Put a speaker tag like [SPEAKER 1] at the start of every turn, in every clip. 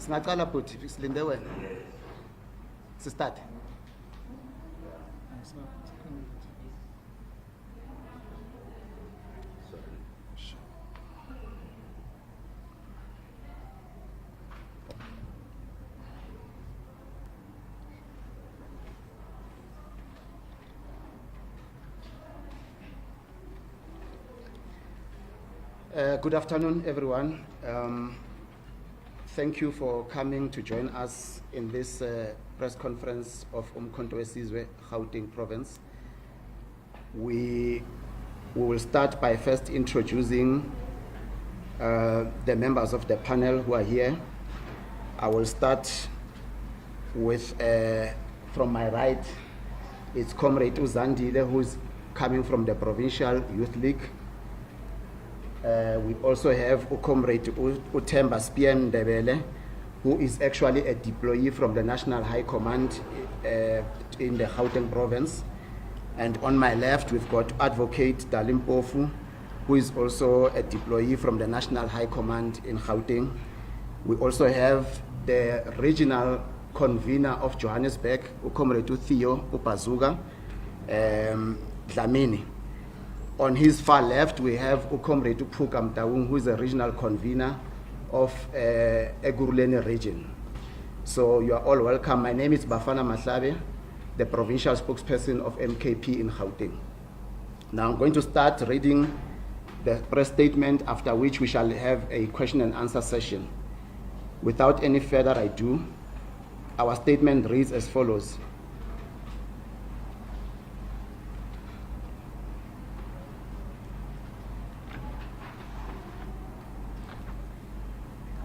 [SPEAKER 1] Singaqala futhi silinde wena. Start. Good afternoon, everyone. Thank you for coming to join us in this press conference of Umkhonto weSizwe, Gauteng Province. We will start by first introducing the members of the panel who are here. I will start with, from my right, it's Comrade Uzandile, who is coming from the Provincial Youth League. We also have Comrade Utemba Spian Ndebele, who is actually a deployee from the National High Command in the Gauteng Province. And on my left, we've got Advocate Dalim Pofu, who is also a deployee from the National High Command in Gauteng. We also have the regional convener of Johannesburg, Comrade Theo Upazuga Dlamini. On his far left, we have Comrade Phuka Mtaung, who is a regional convener of Ekurhuleni region. So you are all welcome. My name is Bafana Mahlabe, the provincial spokesperson of MKP in Gauteng. Now I'm going to start reading the press statement, after which we shall have a question and answer session. Without any further ado, our statement reads as follows.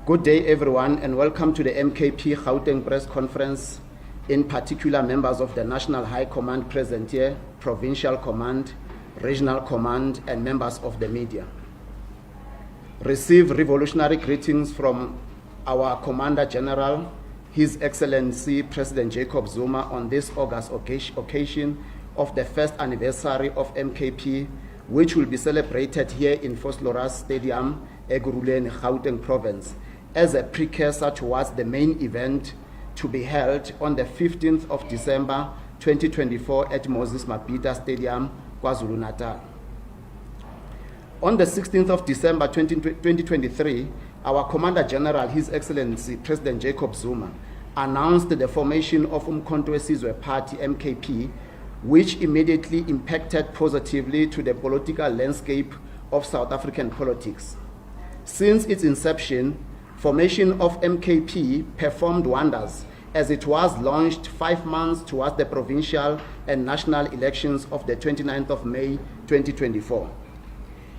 [SPEAKER 1] Good day, everyone, and welcome to the MKP Gauteng press conference, in particular members of the National High Command present here, Provincial Command, Regional Command, and members of the media. Receive revolutionary greetings from our Commander General, His Excellency President Jacob Zuma, on this August occasion of the first anniversary of MKP, which will be celebrated here in Vosloorus Stadium, Ekurhuleni, Gauteng Province, as a precursor towards the main event to be held on the 15th of December 2024 at Moses Mabhida Stadium, KwaZulu-Natal. On the 16th of December 2023, our Commander General, His Excellency President Jacob Zuma, announced the formation of Umkhonto weSizwe Party, MKP, which immediately impacted positively to the political landscape of South African politics. Since its inception, formation of MKP performed wonders, as it was launched 5 months towards the provincial and national elections of the 29th of May 2024.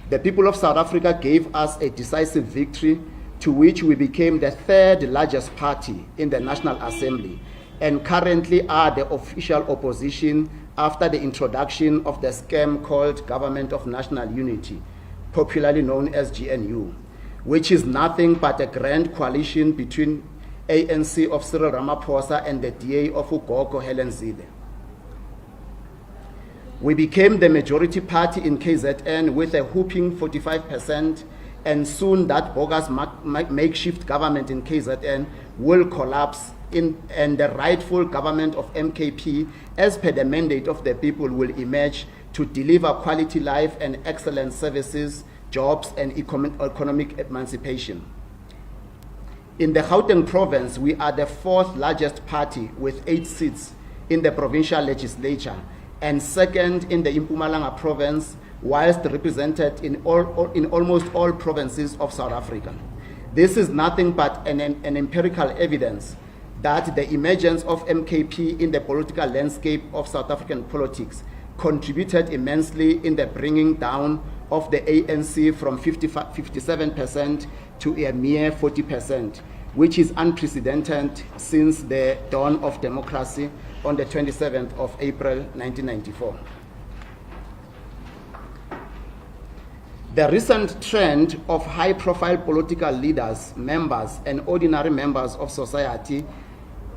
[SPEAKER 1] The people of South Africa gave us a decisive victory, to which we became the third largest party in the National Assembly and currently are the official opposition after the introduction of the scam called Government of National Unity, popularly known as GNU, which is nothing but a grand coalition between ANC of Cyril Ramaphosa and the DA of uGogo Helen Zille. We became the majority party in KZN with a whopping 45%, and soon that bogus makeshift government in KZN will collapse and the rightful government of MKP, as per the mandate of the people, will emerge to deliver quality life and excellent services, jobs, and economic emancipation. In the Gauteng province, we are the fourth largest party with 8 seats in the provincial legislature and second in the Mpumalanga province, whilst represented in almost all provinces of South Africa. This is nothing but an empirical evidence that the emergence of MKP in the political landscape of South African politics contributed immensely in the bringing down of the ANC from 57% to a mere 40%, which is unprecedented since the dawn of democracy on the 27th of April 1994. The recent trend of high-profile political leaders, members, and ordinary members of society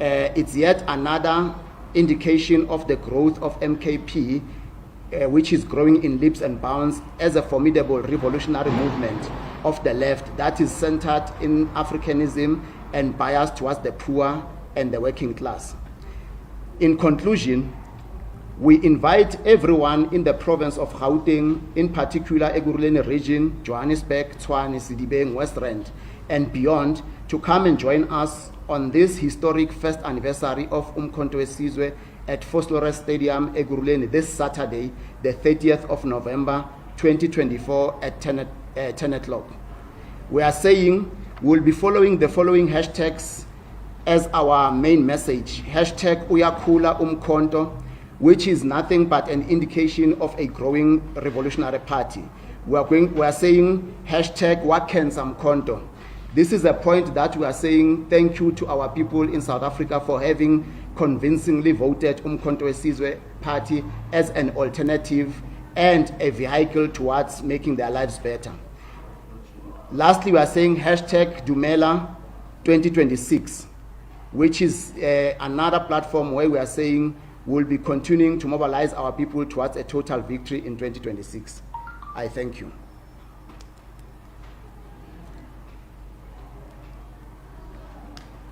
[SPEAKER 1] is yet another indication of the growth of MKP, which is growing in leaps and bounds as a formidable revolutionary movement of the left that is centered in Africanism and biased towards the poor and the working class. In conclusion, we invite everyone in the province of Gauteng, in particular Ekurhuleni region, Johannesburg, Tshwane, Sedibeng, West Rand, and beyond, to come and join us on this historic first anniversary of Umkhonto weSizwe at Vosloorus Stadium, Ekurhuleni, this Saturday, the 30th of November, 2024 at 10 o'clock. We are saying we'll be following the following hashtags as our main message. Hashtag Uyakhula Umkhonto, which is nothing but an indication of a growing revolutionary party. We are saying hashtag Wakenza Mkhonto. This is a point that we are saying thank you to our people in South Africa for having convincingly voted Umkhonto weSizwe party as an alternative and a vehicle towards making their lives better. Lastly, we are saying hashtag Dumela 2026, which is another platform where we are saying we'll be continuing to mobilize our people towards a total victory in 2026. I thank you.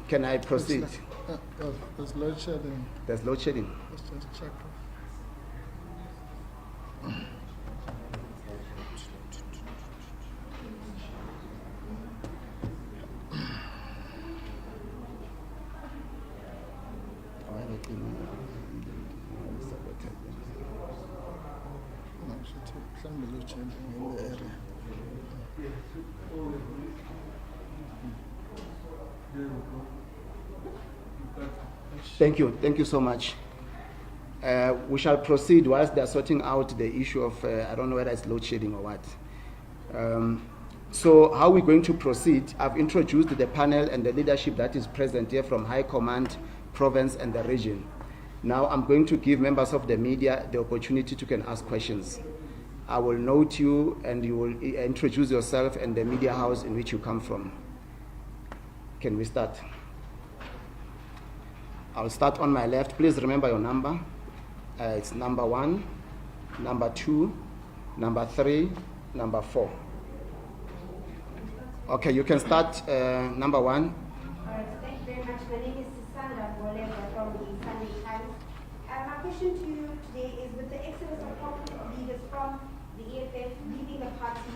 [SPEAKER 1] Can I proceed?
[SPEAKER 2] There's load shedding.
[SPEAKER 1] There's load shedding.
[SPEAKER 2] Let's just check. In the area.
[SPEAKER 1] Thank you so much. We shall proceed whilst they are sorting out the issue of, I don't know whether it's load shedding or what. So how we're going to proceed, I've introduced the panel and the leadership that is present here from High Command, Province and the region. Now I'm going to give members of the media the opportunity to can ask questions. I will note you and you will introduce yourself and the media house in which you come from. Can we start? I'll start on my left. Please remember your number. It's number 1, number 2, number 3, number 4. Okay, you can start number 1.
[SPEAKER 3] All right, thank you very much. My name is Sandra Boleva from the Sunday Times. My question to you today is, with the exodus of prominent leaders from the EFF leaving the party,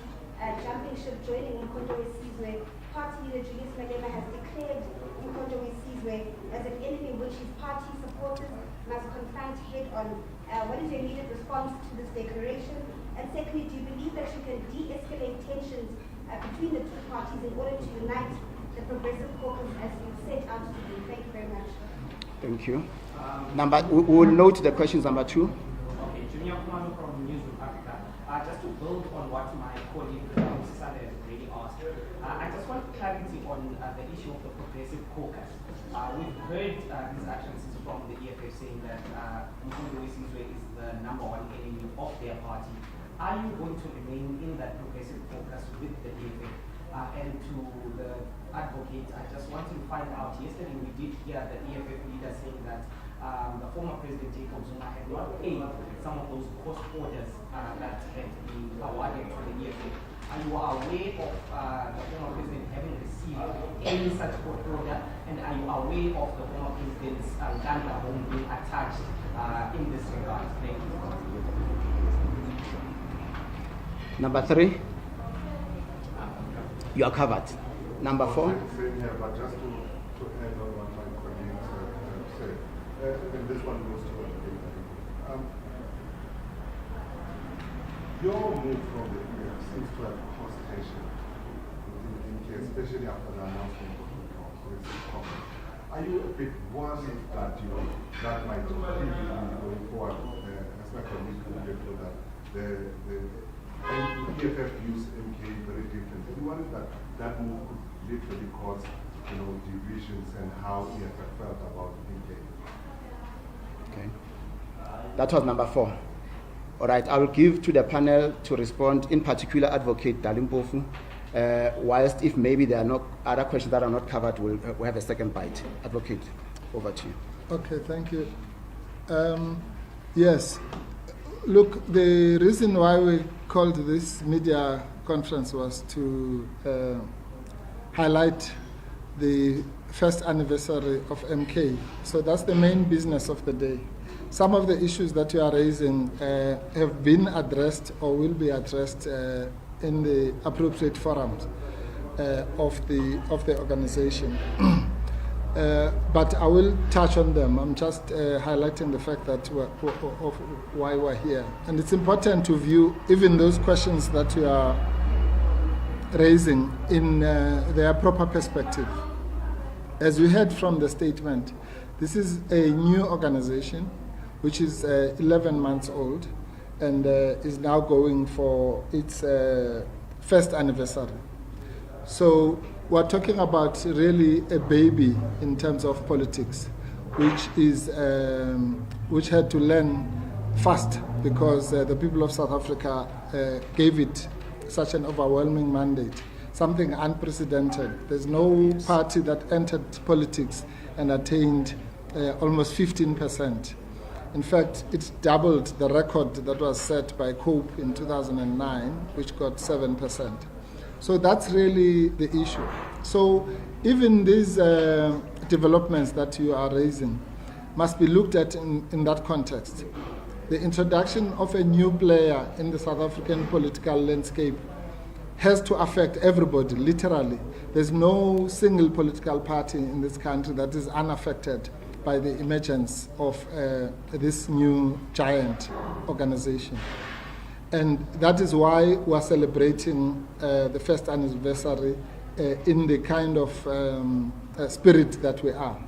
[SPEAKER 3] jumping ship, joining Umkhonto weSizwe, party leader Julius Malema has declared Umkhonto weSizwe as an enemy which his party supporters must confront head on. What is your immediate response to this declaration? And secondly, do you believe that you can de-escalate tensions between the two parties in order to unite the Progressive Caucus as you set out to do? Thank you very much.
[SPEAKER 1] Thank you. We will note the questions number 2.
[SPEAKER 4] Okay, Junior Kumano from News of Africa. Just to build on what my colleague Sisale has already asked, I just want clarity on the issue of the Progressive Caucus. We've heard these utterances from the EFF saying that Umkhonto weSizwe is the #1 enemy of their party. Are you going to remain in that Progressive Caucus with the EFF? And to the advocate, I just want to find out, yesterday we did hear the EFF leader saying that the former President Jacob Zuma had not paid some of those cost orders that had been awarded to the EFF. Are you aware of the former President having received any such court order? And are you aware of the former President's Ganda home being attached in this regard? Thank you.
[SPEAKER 1] Number 3. You are covered. Number 4.
[SPEAKER 5] Same here, but just to add on what my colleagues said, and this one goes to your move from the area seems to have caused tension in case, especially after the announcement of the council. Are you a bit worried that that might be going forward, as my colleague referred that the EFF views MK very differently? Are you worried that that move could literally cause divisions and how EFF felt about MK?
[SPEAKER 1] Okay. That was number 4. All right, I will give to the panel to respond, in particular Advocate Dalimpofu, whilst if maybe there are no other questions that are not covered, we'll have a second bite. Advocate, over to you.
[SPEAKER 2] Okay, thank you. Yes, look, the reason why we called this media conference was to highlight the first anniversary of MK. So that's the main business of the day. Some of the issues that you are raising have been addressed or will be addressed in the appropriate forums of the organization. But I will touch on them. I'm just highlighting the fact that of why we're here. And it's important to view even those questions that you are raising in their proper perspective. As you heard from the statement, this is a new organization which is 11 months old and is now going for its first anniversary. So we're talking about really a baby in terms of politics, which had to learn fast because the people of South Africa gave it such an overwhelming mandate, something unprecedented. There's no party that entered politics and attained almost 15%. In fact, it doubled the record that was set by COPE in 2009, which got 7%. So that's really the issue. So even these developments that you are raising must be looked at in that context. The introduction of a new player in the South African political landscape has to affect everybody, literally. There's no single political party in this country that is unaffected by the emergence of this new giant organization. And that is why we're celebrating the first anniversary in the kind of spirit that we are.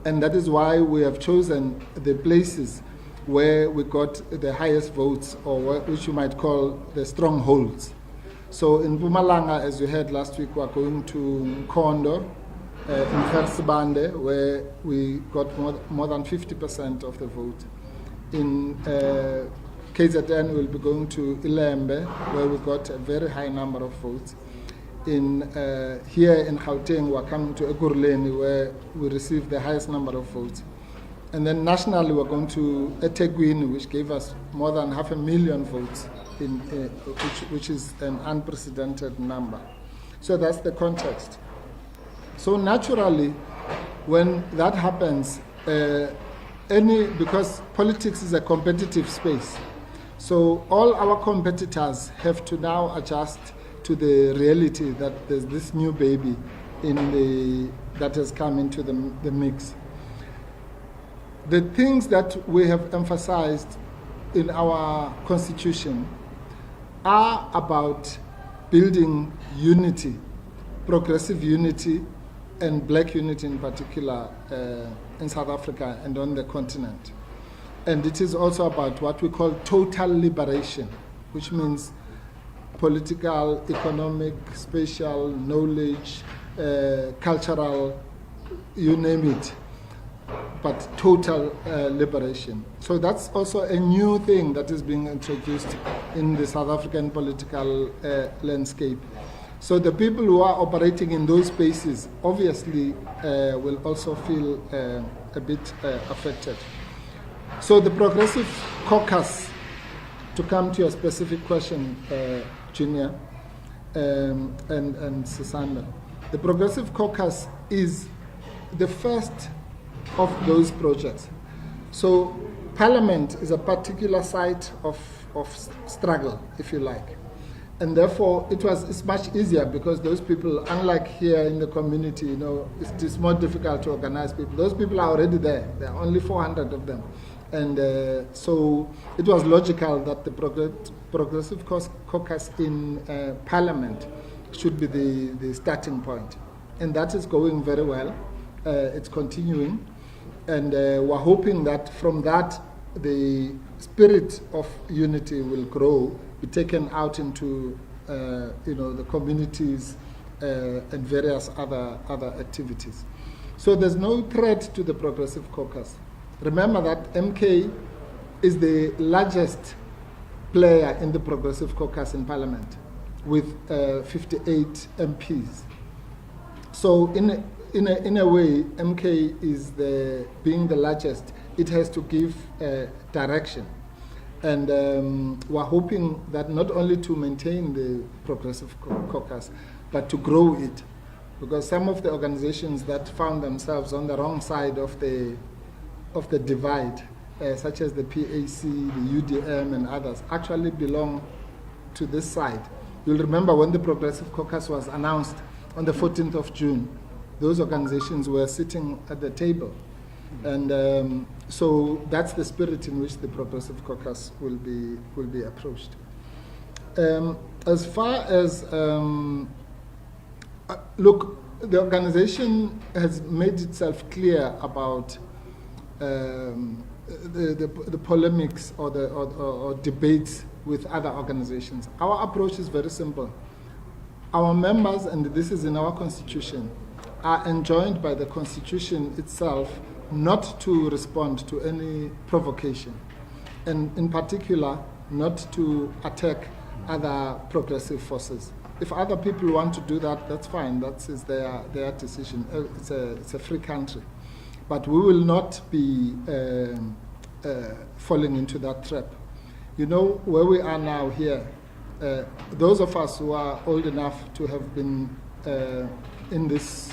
[SPEAKER 2] And that is why we have chosen the places where we got the highest votes, or which you might call the strongholds. So in Mpumalanga, as you heard last week, we're going to Kondo, in Versbande, where we got more than 50% of the vote. In KZN, we'll be going to Ilembe, where we got a very high number of votes. Here in Gauteng, we're coming to Ekurhuleni, where we received the highest number of votes. And then nationally, we're going to eThekwini, which gave us more than 500,000 votes, which is an unprecedented number. So that's the context. So naturally, when that happens, because politics is a competitive space, so all our competitors have to now adjust to the reality that there's this new baby that has come into the mix. The things that we have emphasized in our constitution are about building unity, progressive unity, and black unity in particular in South Africa and on the continent. And it is also about what we call total liberation, which means political, economic, spatial, knowledge, cultural, you name it, but total liberation. So that's also a new thing that is being introduced in the South African political landscape. So the people who are operating in those spaces obviously will also feel a bit affected. So the Progressive Caucus, to come to your specific question, Junior and Susanna, the Progressive Caucus is the first of those projects. So Parliament is a particular site of struggle, if you like. And therefore, it's much easier because those people, unlike here in the community, it's more difficult to organize people. Those people are already there. There are only 400 of them. And so it was logical that the Progressive Caucus in Parliament should be the starting point. And that is going very well. It's continuing. And we're hoping that from that, the spirit of unity will grow, be taken out into the communities and various other activities. So there's no threat to the Progressive Caucus. Remember that MK is the largest player in the Progressive Caucus in Parliament with 58 MPs. So in a way, MK is being the largest. It has to give direction. And we're hoping that not only to maintain the Progressive Caucus, but to grow it because some of the organizations that found themselves on the wrong side of the divide, such as the PAC, the UDM, and others, actually belong to this side. You'll remember when the Progressive Caucus was announced on the 14th of June, those organizations were sitting at the table. And so that's the spirit in which the Progressive Caucus will be approached. As far as, look, the organization has made itself clear about the polemics or debates with other organizations. Our approach is very simple. Our members, and this is in our constitution, are enjoined by the constitution itself not to respond to any provocation, and in particular, not to attack other progressive forces. If other people want to do that, that's fine. That is their decision. It's a free country. But we will not be falling into that trap. You know, where we are now here, those of us who are old enough to have been in this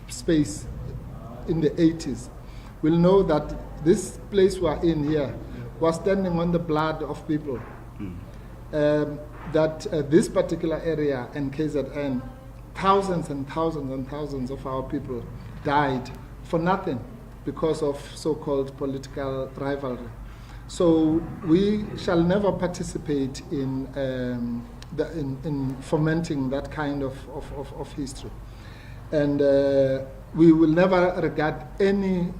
[SPEAKER 2] space in the 80s will know that this place we are in here was standing on the blood of people. That this particular area in KZN, thousands and thousands and thousands of our people died for nothing because of so-called political rivalry. So we shall never participate in fomenting that kind of history. And we will never regard any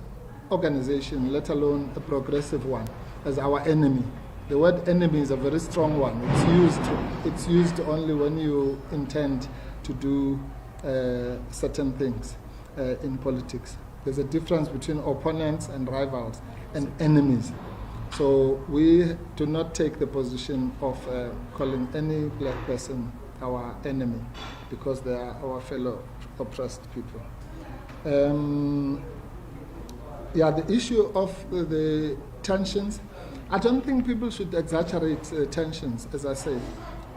[SPEAKER 2] organization, let alone a progressive one, as our enemy. The word enemy is a very strong one. It's used only when you intend to do certain things in politics. There's a difference between opponents and rivals and enemies. So we do not take the position of calling any black person our enemy because they are our fellow oppressed people. The issue of the tensions, I don't think people should exaggerate tensions, as I say.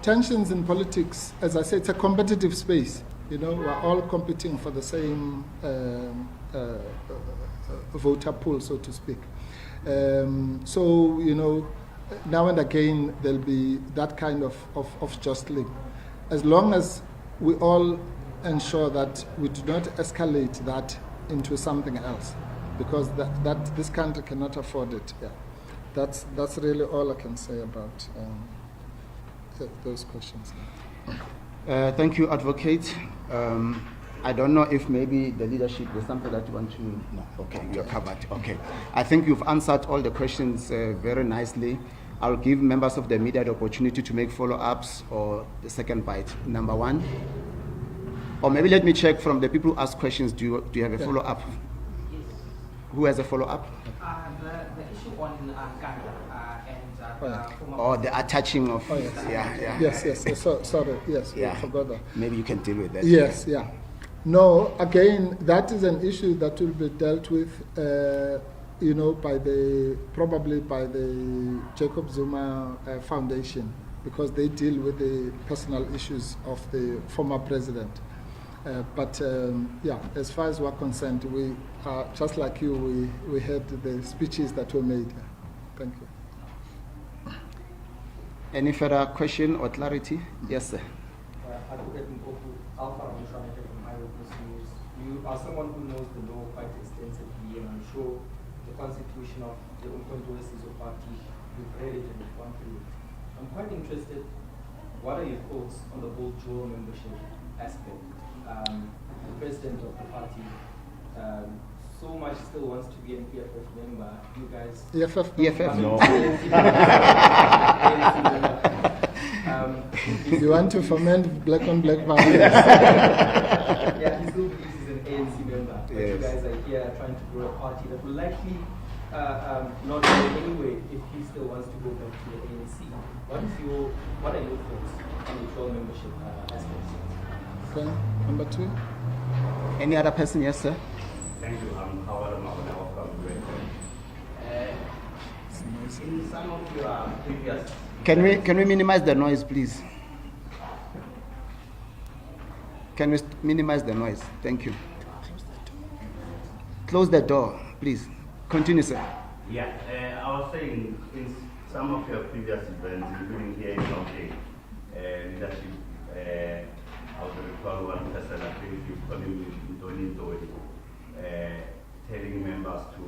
[SPEAKER 2] Tensions in politics, as I say, it's a competitive space. You know, we're all competing for the same voter pool, so to speak. So, you know, now and again, there'll be that kind of jostling. As long as we all ensure that we do not escalate that into something else, because that this country cannot afford it. Yeah. That's really all I can say about those questions.
[SPEAKER 1] Thank you, Advocate. I don't know if maybe the leadership, there's something that you want to... No, okay, you're covered. Okay. I think you've answered all the questions very nicely. I'll give members of the media the opportunity to make follow-ups or the second bite. Number one. Or maybe let me check from the people who ask questions. Do you have a follow-up?
[SPEAKER 4] Yes.
[SPEAKER 1] Who has a follow-up?
[SPEAKER 4] The issue on Ganda and former...
[SPEAKER 1] Or the attaching of...
[SPEAKER 2] Oh, yes.
[SPEAKER 1] Yeah.
[SPEAKER 2] Yes. Sorry. Yes,
[SPEAKER 1] Yeah.
[SPEAKER 2] I forgot that.
[SPEAKER 1] Maybe you can deal with that.
[SPEAKER 2] Yes, yeah. No, again, that is an issue that will be dealt with, you know, probably by the Jacob Zuma Foundation, because they deal with the personal issues of the former president. But as far as we're concerned, we are just like you. We heard the speeches that were made. Thank you.
[SPEAKER 1] Any further question or clarity? Yes, sir.
[SPEAKER 6] Advocate Mpofu, Alpha Ramshaneke from Eyewitness News. You are someone who knows the law quite extensively, and I'm sure the constitution of the Umkhonto weSizwe Party, you've read it and you've gone through it. I'm quite interested, what are your thoughts on the whole dual membership aspect? The president of the party so much still wants to be an EFF member. You guys...
[SPEAKER 1] EFF?
[SPEAKER 6] No.
[SPEAKER 2] You want to foment black on black violence?
[SPEAKER 6] Yeah, he still believes he's an ANC member. But
[SPEAKER 1] Yes.
[SPEAKER 6] you guys are here trying to grow a party that will likely not go anyway if he still wants to go back to the ANC. What are your thoughts on the dual membership aspects?
[SPEAKER 2] Okay, number two.
[SPEAKER 1] Any other person? Yes, sir.
[SPEAKER 7] Thank you. I'm Howard Mabanao from Great. In some of your previous...
[SPEAKER 1] Can we minimize the noise, please? Can we minimize the noise? Thank you. Close the door, please. Continue, sir.
[SPEAKER 7] Yeah, I was saying in some of your previous events, including here in Gauteng, leadership, I would recall one person, I think you call him Ntoni Ntoni, telling members to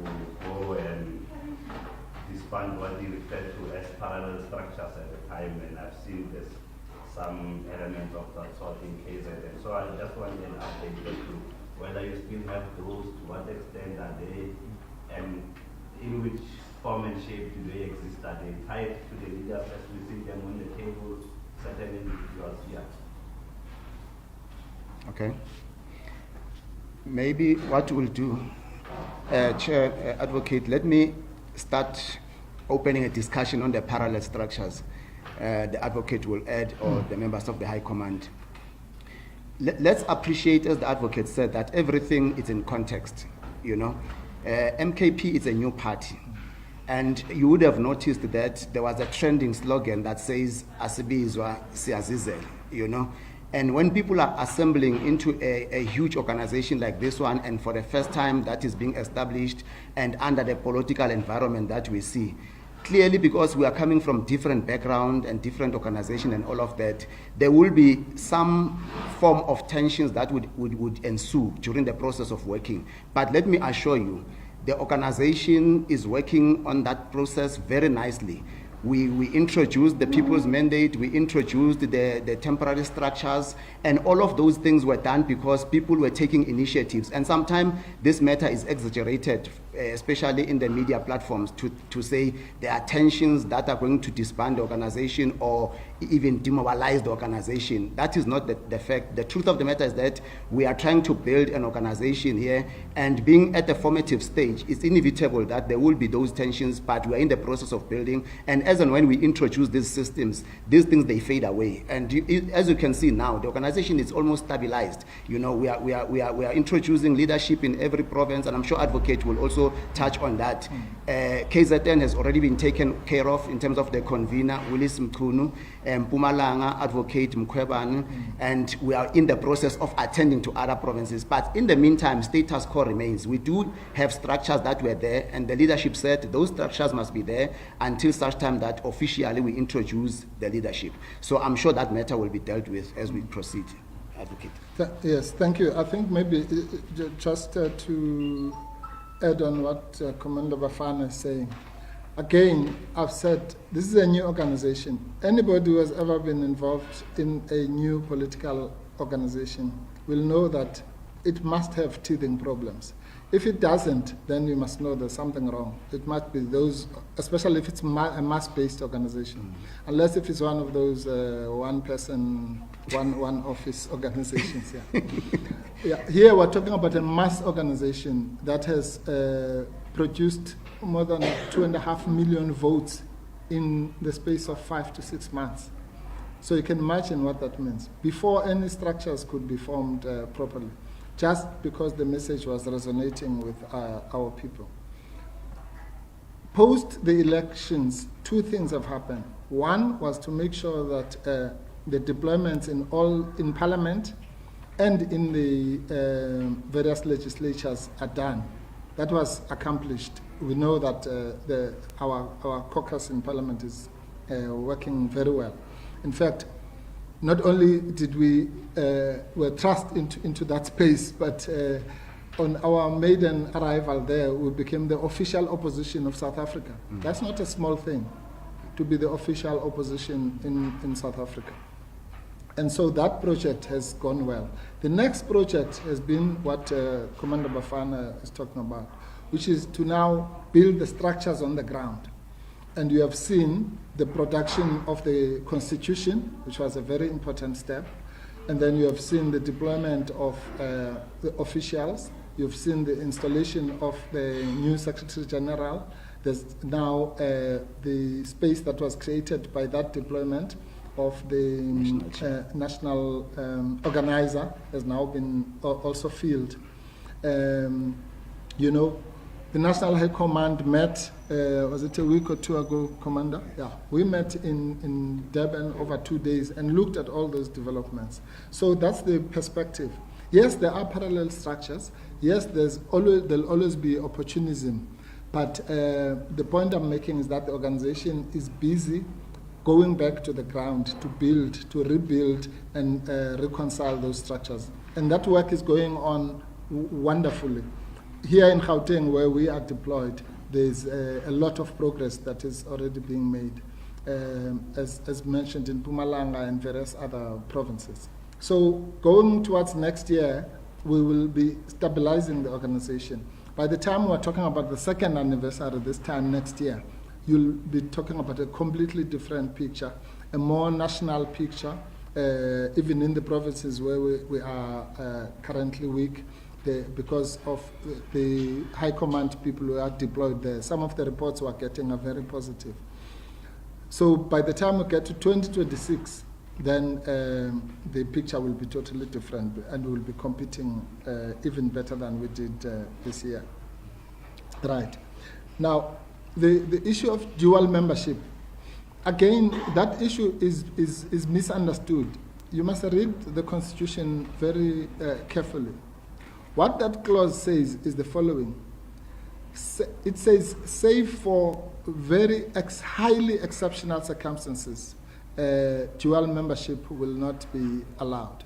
[SPEAKER 7] go and disband what he referred to as parallel structures at the time, and I've seen this some elements of that sort in KZN. So I just want an update as to whether you still have those, to what extent are they, and in which form and shape do they exist? Are they tied to the leaders as we see them on the table, certain individuals here?
[SPEAKER 1] Okay. Maybe what we'll do, Chair, Advocate, let me start opening a discussion on the parallel structures. The Advocate will add, or the members of the High Command. Let's appreciate, as the Advocate said, that everything is in context, you know. MKP is a new party. And you would have noticed that there was a trending slogan that says, Asibizwa Siazizel, you know. And when people are assembling into a huge organization like this one, and for the first time that is being established and under the political environment that we see, clearly because we are coming from different background and different organization and all of that, there will be some form of tensions that would ensue during the process of working. But let me assure you, the organization is working on that process very nicely. We introduced the People's Mandate, we introduced the temporary structures, and all of those things were done because people were taking initiatives. And sometimes this matter is exaggerated, especially in the media platforms, to say there are tensions that are going to disband the organization or even demobilize the organization. That is not the fact. The truth of the matter is that we are trying to build an organization here, and being at the formative stage, it's inevitable that there will be those tensions, but we are in the process of building. And as and when we introduce these systems, these things, they fade away. And as you can see now, the organization is almost stabilized. You know, we are introducing leadership in every province, and I'm sure Advocate will also touch on that. KZN has already been taken care of in terms of the convener, Willis Mkunu, Mpumalanga, Advocate Mkhwebane, and we are in the process of attending to other provinces. But in the meantime, status quo remains. We do have structures that were there, and the leadership said those structures must be there until such time that officially we introduce the leadership. So I'm sure that matter will be dealt with as we proceed. Advocate.
[SPEAKER 2] Yes, thank you. I think maybe just to add on what Commander Bafana is saying. Again, I've said this is a new organization. Anybody who has ever been involved in a new political organization will know that it must have teething problems. If it doesn't, then you must know there's something wrong. It might be those, especially if it's a mass-based organization. Unless if it's one of those one-person, one-office organizations. Yeah. Yeah. Here we're talking about a mass organization that has produced more than 2.5 million votes in the space of 5 to 6 months. So you can imagine what that means. Before any structures could be formed properly, just because the message was resonating with our people. Post the elections, two things have happened. One was to make sure that the deployments in Parliament and in the various legislatures are done. That was accomplished. We know that our caucus in Parliament is working very well. In fact, not only did we were thrust into that space, but on our maiden arrival there, we became the official opposition of South Africa. That's not a small thing, to be the official opposition in South Africa. And so that project has gone well. The next project has been what Commander Bafana is talking about, which is to now build the structures on the ground. And you have seen the production of the Constitution, which was a very important step. And then you have seen the deployment of the officials. You've seen the installation of the new Secretary General. There's now the space that was created by that deployment of the national organizer has now been also filled. You know, The National High Command met, was it a week or two ago, Commander? Yeah, we met in Durban over 2 days and looked at all those developments. So that's the perspective. Yes, there are parallel structures. Yes, there'll always be opportunism. But the point I'm making is that the organization is busy going back to the ground to build, to rebuild, and reconcile those structures. And that work is going on wonderfully. Here in Gauteng, where we are deployed, there's a lot of progress that is already being made, as mentioned in Mpumalanga and various other provinces. So going towards next year, we will be stabilizing the organization. By the time we're talking about the second anniversary this time next year, you'll be talking about a completely different picture, a more national picture, even in the provinces where we are currently weak, because of the high command people who are deployed there. Some of the reports we're getting are very positive. So by the time we get to 2026, then the picture will be totally different, and we'll be competing even better than we did this year. Right. Now, the issue of dual membership, again, that issue is misunderstood. You must read the Constitution very carefully. What that clause says is the following. It says, save for very highly exceptional circumstances, dual membership will not be allowed.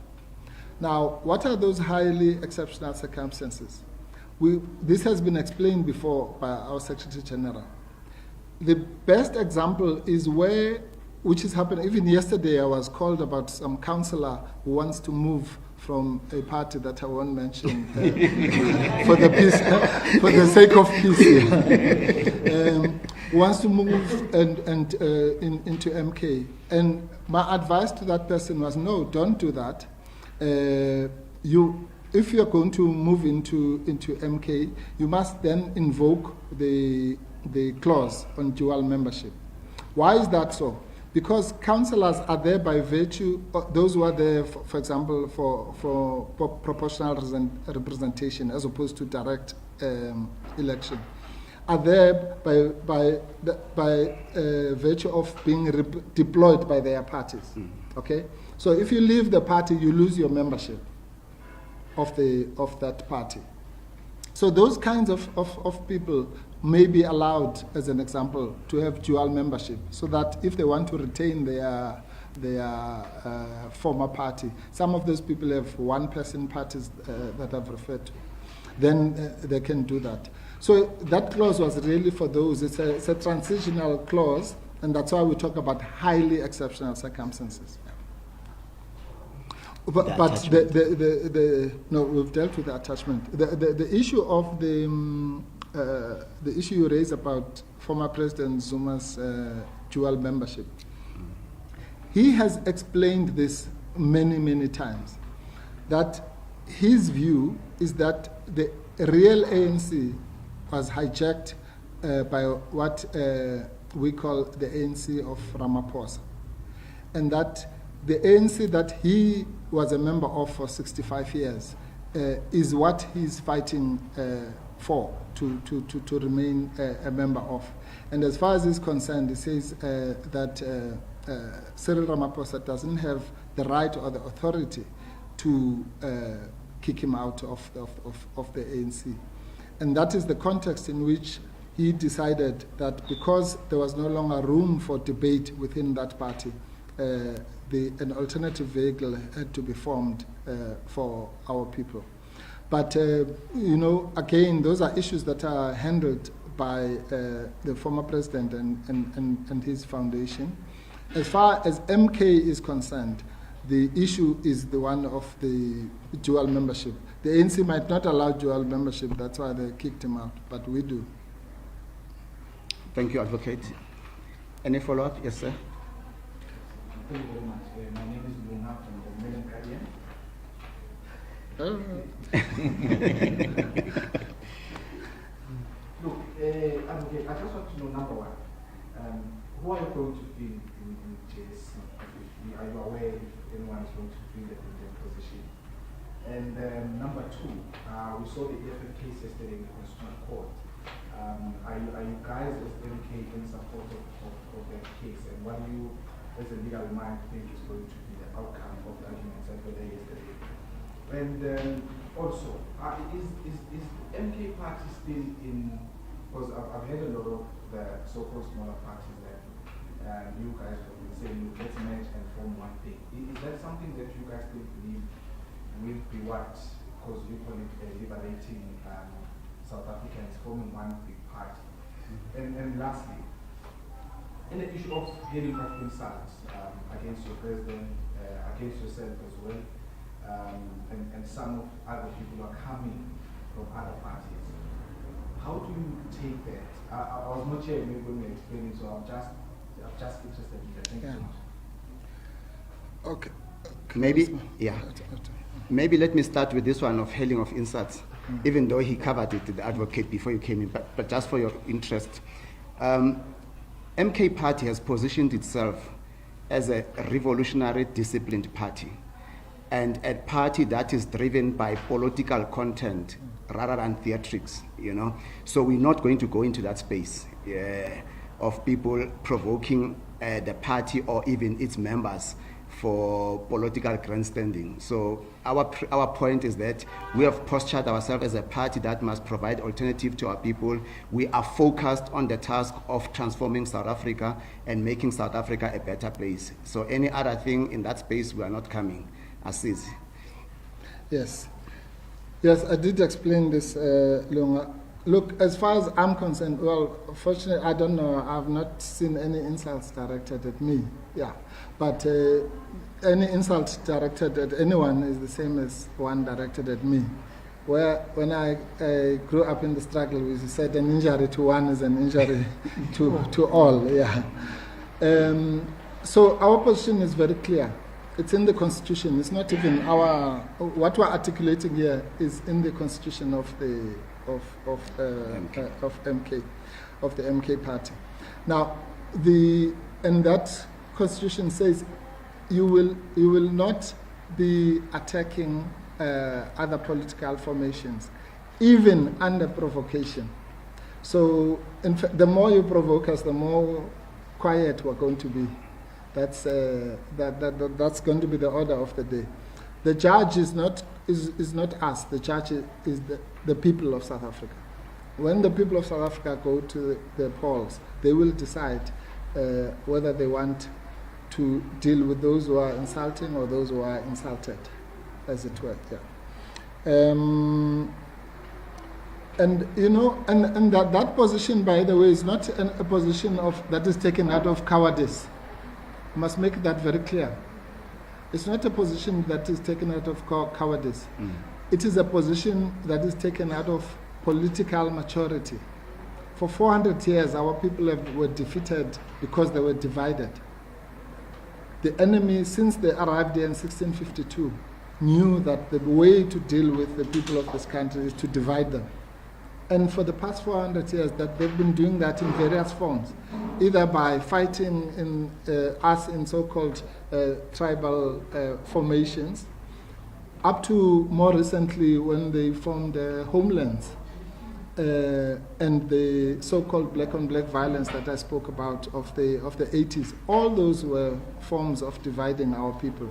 [SPEAKER 2] Now, what are those highly exceptional circumstances? This has been explained before by our Secretary General. The best example is which is happening, even yesterday I was called about some councillor who wants to move from a party that I won't mention for the sake of peace. Wants to move into MK. And my advice to that person was, no, don't do that. If you're going to move into MK, you must then invoke the clause on dual membership. Why is that so? Because councillors are there by virtue, those who are there, for example, for proportional representation as opposed to direct election, are there by virtue of being deployed by their parties. Okay? So if you leave the party, you lose your membership of that party. So those kinds of people may be allowed, as an example, to have dual membership, so that if they want to retain their former party, some of those people have one-person parties that I've referred to, then they can do that. So that clause was really for those. It's a transitional clause, and that's why we talk about highly exceptional circumstances. But no, we've dealt with the attachment. The issue of the issue you raised about former President Zuma's dual membership, he has explained this many times, that his view is that the real ANC was hijacked by what we call the ANC of Ramaphosa, and that the ANC that he was a member of for 65 years is what he's fighting for, to remain a member of. And as far as he's concerned, he says that Cyril Ramaphosa doesn't have the right or the authority to kick him out of the ANC. And that is the context in which he decided that because there was no longer room for debate within that party, an alternative vehicle had to be formed for our people. But, again, those are issues that are handled by the former president and his foundation. As far as MK is concerned, the issue is the one of the dual membership. The ANC might not allow dual membership, that's why they kicked him out, but we do.
[SPEAKER 1] Thank you, Advocate. Any follow-up? Yes, sir.
[SPEAKER 8] Thank you very much. My name is Luna from the Million Guardian. Look, Advocate, I just want to know, number one, who are you going to fill in JSC? Are you aware if anyone is going to fill the position? And number two, we saw the EFF case yesterday in the Constitutional Court, Are you guys as MK in support of that case? And what do you, as a legal mind, think is going to be the outcome of the arguments that were there yesterday? And also, is MK party still in, because I've heard a lot of the so-called smaller parties that you guys have been saying, let's merge and form one thing. Is that something that you guys still believe will be what, because you call it liberating South Africans, forming one big party? And lastly, in the issue of heading of insults against your president, against yourself as well, and some of other people are coming from other parties. How do you take that? I was not here when you were explaining, so I'm just interested in that. Thank you so much.
[SPEAKER 2] Okay.
[SPEAKER 1] Maybe, yeah. Maybe let me start with this one of hailing of insults, even though he covered it, the advocate, before you came in, but just for your interest. MK Party has positioned itself as a revolutionary, disciplined party, and a party that is driven by political content rather than theatrics, you know. So we're not going to go into that space of people provoking the party or even its members for political grandstanding. So our point is that we have postured ourselves as a party that must provide alternative to our people. We are focused on the task of transforming South Africa and making South Africa a better place. So any other thing in that space, we are not coming. Aziz.
[SPEAKER 2] Yes. Yes, I did explain this, Lunga. Look, as far as I'm concerned, well, fortunately, I don't know, I've not seen any insults directed at me, yeah. But any insult directed at anyone is the same as one directed at me. Where, when I grew up in the struggle, we said an injury to one is an injury to all, yeah. So our position is very clear. It's in the Constitution. It's not even our, what we're articulating here is in the Constitution of the MK Party. Now, and that Constitution says you will not be attacking other political formations, even under provocation. So, in fact, the more you provoke us, the more quiet we're going to be. That's that's going to be the order of the day. The judge is not us. The judge is the people of South Africa. When the people of South Africa go to the polls, they will decide whether they want to deal with those who are insulting or those who are insulted, as it were. Yeah. And you know, and that position, by the way, is not a position that is taken out of cowardice. I must make that very clear. It's not a position that is taken out of cowardice. It is a position that is taken out of political maturity. For 400 years, our people were defeated because they were divided. The enemy, since they arrived here in 1652, knew that the way to deal with the people of this country is to divide them. And for the past 400 years, that they've been doing that in various forms, either by fighting us in so-called tribal formations, up to more recently when they formed homelands, and the so-called black-on-black violence that I spoke about of the 80s. All those were forms of dividing our people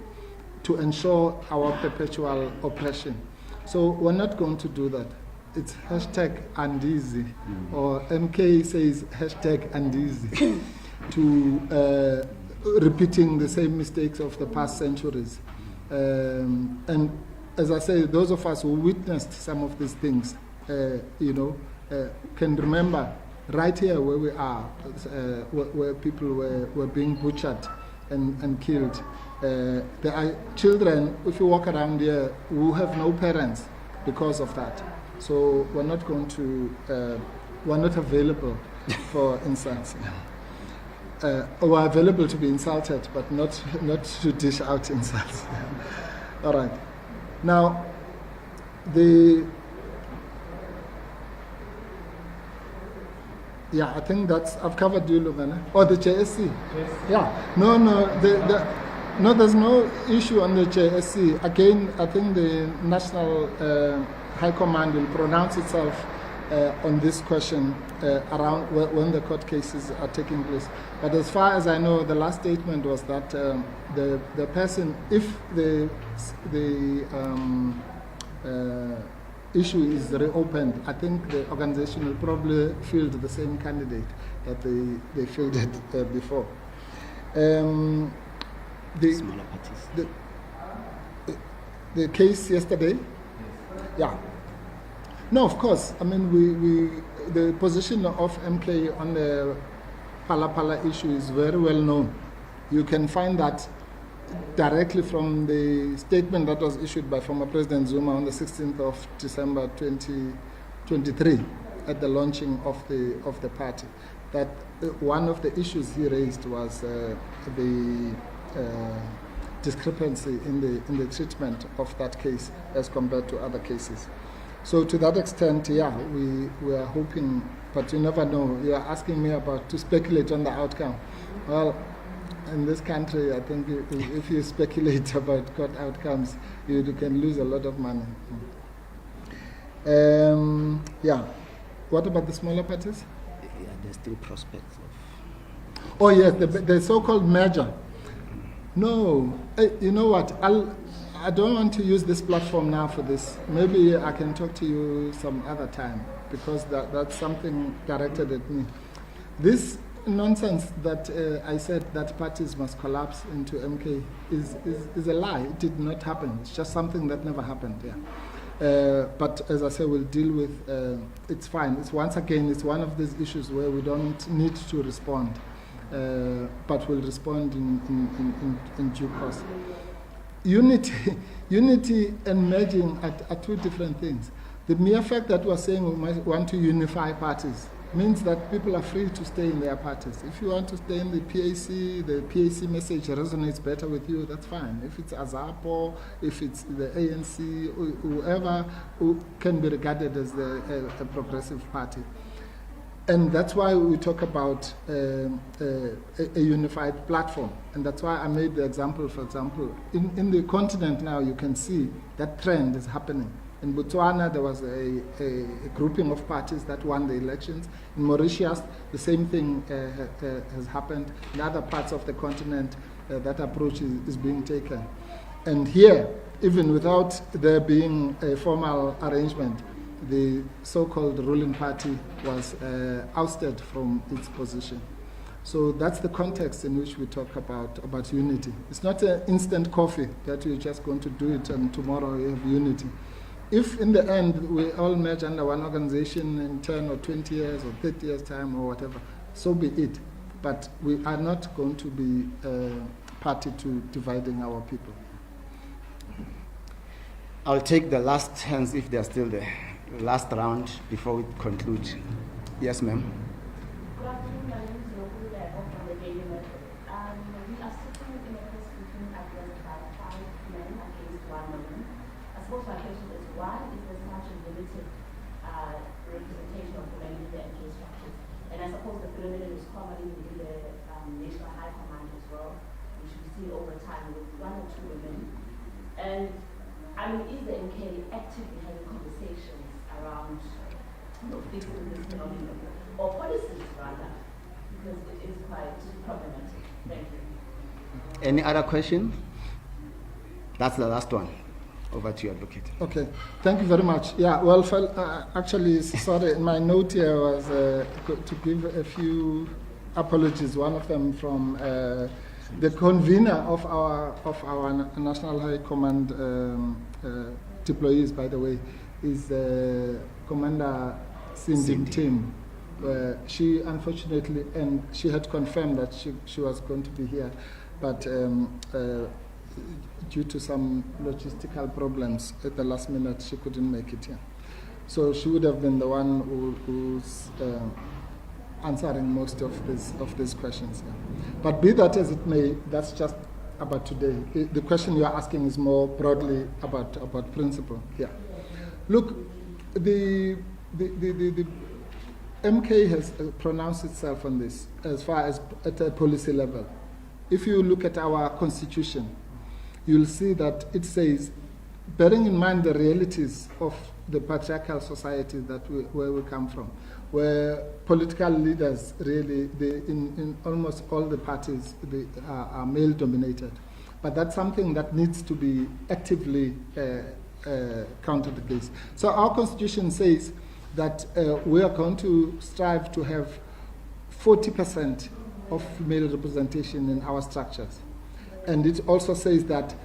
[SPEAKER 2] to ensure our perpetual oppression. So we're not going to do that. It's #Andizi, or MK says #Andizi, to repeating the same mistakes of the past centuries. And as I say, those of us who witnessed some of these things, can remember right here where we are, where people were being butchered and killed. There are children, if you walk around here, who have no parents because of that. So we're not going to, we're not available for insults. We're available to be insulted, but not to dish out insults. All right. Now, I think I've covered you, Lugana. Or the JSC. Yeah. No, there's no issue on the JSC. Again, I think the National High Command will pronounce itself on this question around when the court cases are taking place. But as far as I know, the last statement was that the person, if the issue is reopened, I think the organization will probably field the same candidate that they fielded before.
[SPEAKER 1] Smaller parties.
[SPEAKER 2] The case yesterday? Yeah. No, of course. I mean, the position of MK on the Phala issue is very well known. You can find that directly from the statement that was issued by former President Zuma on the 16th of December 2023 at the launching of the party. That one of the issues he raised was the discrepancy in the treatment of that case as compared to other cases. So to that extent, yeah, we are hoping, but you never know. You are asking me to speculate on the outcome. Well, in this country, I think if you speculate about court outcomes, you can lose a lot of money. Yeah. What about the smaller parties?
[SPEAKER 1] Yeah, there's still prospects of.
[SPEAKER 2] Oh yes, the so-called merger. No, you know what? I don't want to use this platform now for this. Maybe I can talk to you some other time, because that's something directed at me. This nonsense that I said that parties must collapse into MK is a lie. It did not happen. It's just something that never happened. Yeah. But as I say, we'll deal with. It's fine. It's once again, it's one of these issues where we don't need to respond, but we'll respond in due course. Unity and merging are two different things. The mere fact that we're saying we want to unify parties means that people are free to stay in their parties. If you want to stay in the PAC message resonates better with you, that's fine. If it's AZAPO, if it's the ANC, whoever who can be regarded as a progressive party. And that's why we talk about a unified platform. And that's why I made the example, for example, in the continent now you can see that trend is happening. In Botswana, there was a grouping of parties that won the elections. In Mauritius, the same thing has happened. In other parts of the continent, that approach is being taken. And here, even without there being a formal arrangement, the so-called ruling party was ousted from its position. So that's the context in which we talk about unity. It's not an instant coffee that you're just going to do it and tomorrow you have unity. If in the end we all merge under one organization in 10 or 20 years or 30 years time or whatever, so be it. But we are not going to be party to dividing our people.
[SPEAKER 1] I'll take the last hands if they're still there. Last round before we conclude. Yes, ma'am.
[SPEAKER 9] Good afternoon, my name is Roku Lebo from the Daily Method. We are sitting in a prosecution against 5 men against 1 woman. I suppose my question is, why is there such a limited representation of women in the MK structures? And I suppose the phenomenon is commonly within the National High Command as well, which we see over time with 1 or 2 women. And I mean, is the MK actively having conversations around fixing this phenomenon, or policies rather, because it is quite problematic? Thank you.
[SPEAKER 1] Any other question? That's the last one. Over to you, Advocate.
[SPEAKER 2] Okay, thank you very much. Yeah, well, actually, sorry, my note here was to give a few apologies. One of them from the convener of our National High Command deployees, by the way, is Commander Cindy Tim. She unfortunately, and she had confirmed that she was going to be here, but due to some logistical problems at the last minute, she couldn't make it here. So she would have been the one who's answering most of these questions here. But be that as it may, that's just about today. The question you are asking is more broadly about principle. Yeah. Look, the MK has pronounced itself on this as far as at a policy level. If you look at our constitution, you'll see that it says bearing in mind the realities of the patriarchal society where we come from, where political leaders really, in almost all the parties, are male-dominated. But that's something that needs to be actively countered against. So our constitution says that we are going to strive to have 40% of female representation in our structures. And it also says that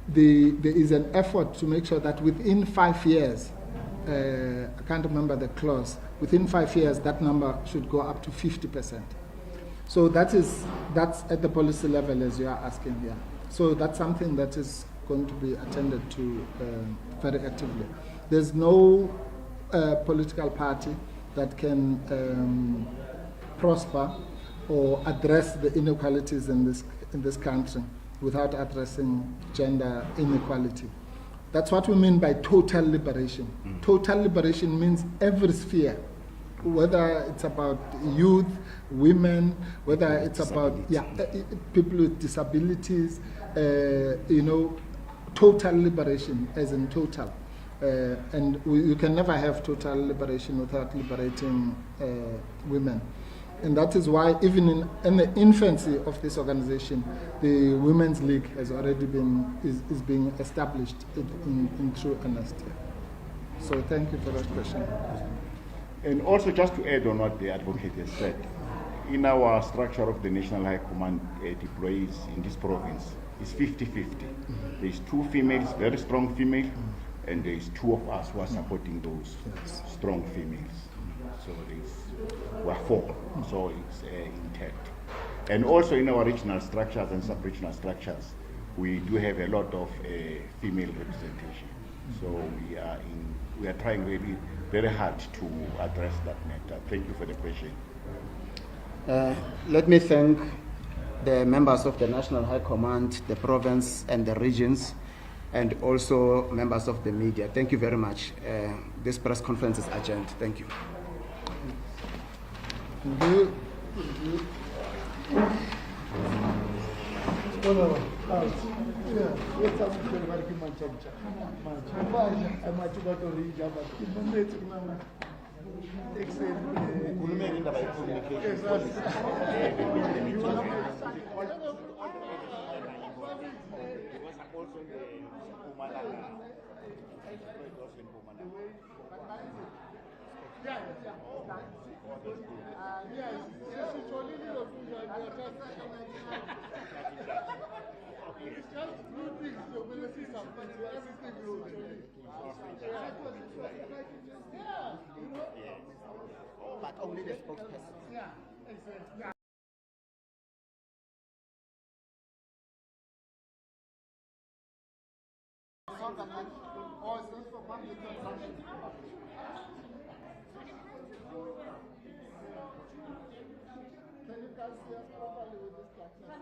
[SPEAKER 2] there is an effort to make sure that within 5 years, I can't remember the clause, within 5 years that number should go up to 50%. So that's at the policy level, as you are asking here. So that's something that is going to be attended to very actively. There's no political party that can prosper or address the inequalities in this country without addressing gender inequality. That's what we mean by total liberation. Total liberation means every sphere, whether it's about youth, women, whether it's about people with disabilities, total liberation as in total. And you can never have total liberation without liberating women. And that is why even in the infancy of this organization, the Women's League has already is being established in true earnest. So thank you for that question.
[SPEAKER 10] And also just to add on what the advocate has said, in our structure of the National High Command deployees in this province, it's 50-50. There's 2 females, very strong female, and there's 2 of us who are supporting those strong females. So we're 4, so it's intact. And also in our regional structures and sub-regional structures, we do have a lot of female representation. So we are trying really very hard to address that matter. Thank you for the question.
[SPEAKER 1] Let me thank the members of the National High Command, the province and the regions, and also members of the media. Thank you very much. This press conference is adjourned. Thank you. But only the spokesperson.
[SPEAKER 2] Yeah, exactly. Or is this for public consumption? Can you guys see us properly with this platform?